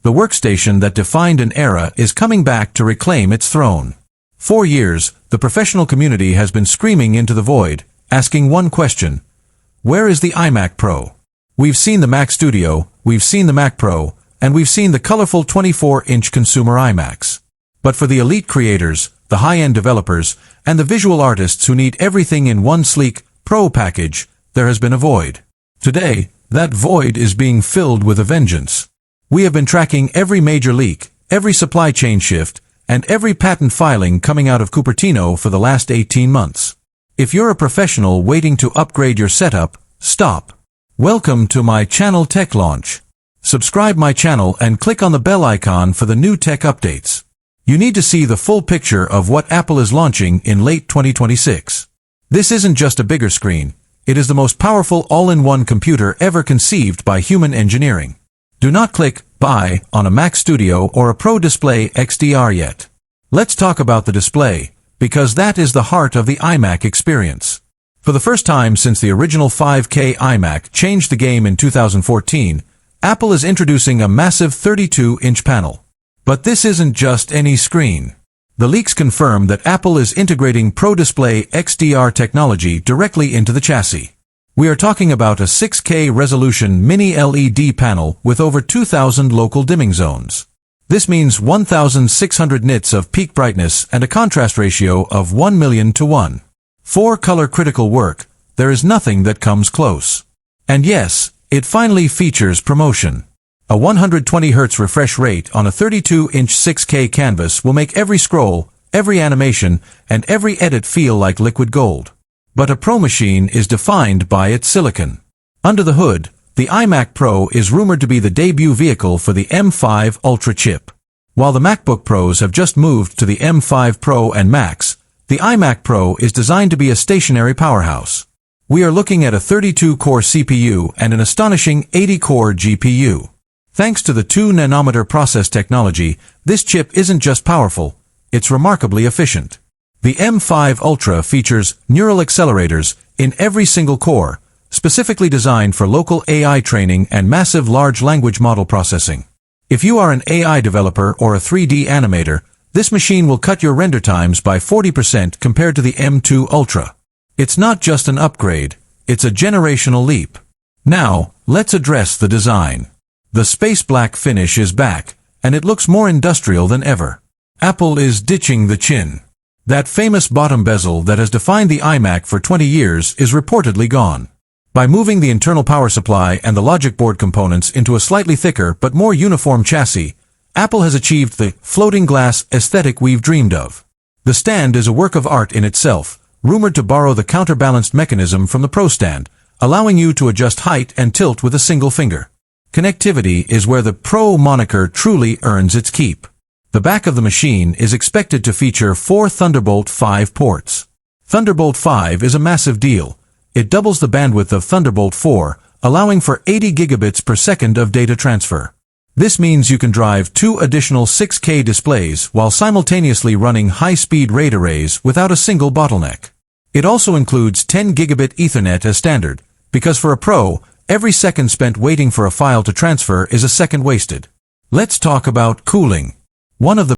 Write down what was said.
The workstation that defined an era is coming back to reclaim its throne. For years, the professional community has been screaming into the void, asking one question: where is the iMac Pro? We've seen the Mac Studio, we've seen the Mac Pro, and we've seen the colorful 24-inch consumer iMacs. But for the elite creators, the high-end developers, and the visual artists who need everything in one sleek Pro package, there has been a void. Today, that void is being filled with a vengeance. We have been tracking every major leak, every supply chain shift, and every patent filing coming out of Cupertino for the last 18 months. If you're a professional waiting to upgrade your setup, stop. Welcome to my channel Tech Launch. Subscribe my channel and click on the bell icon for the new tech updates. You need to see the full picture of what Apple is launching in late 2026. This isn't just a bigger screen, it is the most powerful all-in-one computer ever conceived by human engineering. Do not click Buy on a Mac Studio or a Pro Display XDR yet. Let's talk about the display, because that is the heart of the iMac experience. For the first time since the original 5K iMac changed the game in 2014, Apple is introducing a massive 32-inch panel. But this isn't just any screen. The leaks confirm that Apple is integrating Pro Display XDR technology directly into the chassis. We are talking about a 6K resolution mini LED panel with over 2,000 local dimming zones. This means 1,600 nits of peak brightness and a contrast ratio of 1,000,000 to 1. For color critical work, there is nothing that comes close. And yes, it finally features ProMotion. A 120 Hz refresh rate on a 32-inch 6K canvas will make every scroll, every animation, and every edit feel like liquid gold. But a Pro machine is defined by its silicon. Under the hood, the iMac Pro is rumored to be the debut vehicle for the M5 Ultra chip. While the MacBook Pros have just moved to the M5 Pro and Max, the iMac Pro is designed to be a stationary powerhouse. We are looking at a 32-core CPU and an astonishing 80-core GPU. Thanks to the 2-nanometer process technology, this chip isn't just powerful, it's remarkably efficient. The M5 Ultra features neural accelerators in every single core, specifically designed for local AI training and massive large language model processing. If you are an AI developer or a 3D animator, this machine will cut your render times by 40% compared to the M2 Ultra. It's not just an upgrade, it's a generational leap. Now, let's address the design. The space black finish is back, and it looks more industrial than ever. Apple is ditching the chin. That famous bottom bezel that has defined the iMac for 20 years is reportedly gone. By moving the internal power supply and the logic board components into a slightly thicker but more uniform chassis, Apple has achieved the floating glass aesthetic we've dreamed of. The stand is a work of art in itself, rumored to borrow the counterbalanced mechanism from the Pro stand, allowing you to adjust height and tilt with a single finger. Connectivity is where the Pro moniker truly earns its keep. The back of the machine is expected to feature 4 Thunderbolt 5 ports. Thunderbolt 5 is a massive deal. It doubles the bandwidth of Thunderbolt 4, allowing for 80 gigabits per second of data transfer. This means you can drive 2 additional 6K displays while simultaneously running high-speed RAID arrays without a single bottleneck. It also includes 10 gigabit Ethernet as standard, because for a Pro, every second spent waiting for a file to transfer is a second wasted. Let's talk about cooling. One of the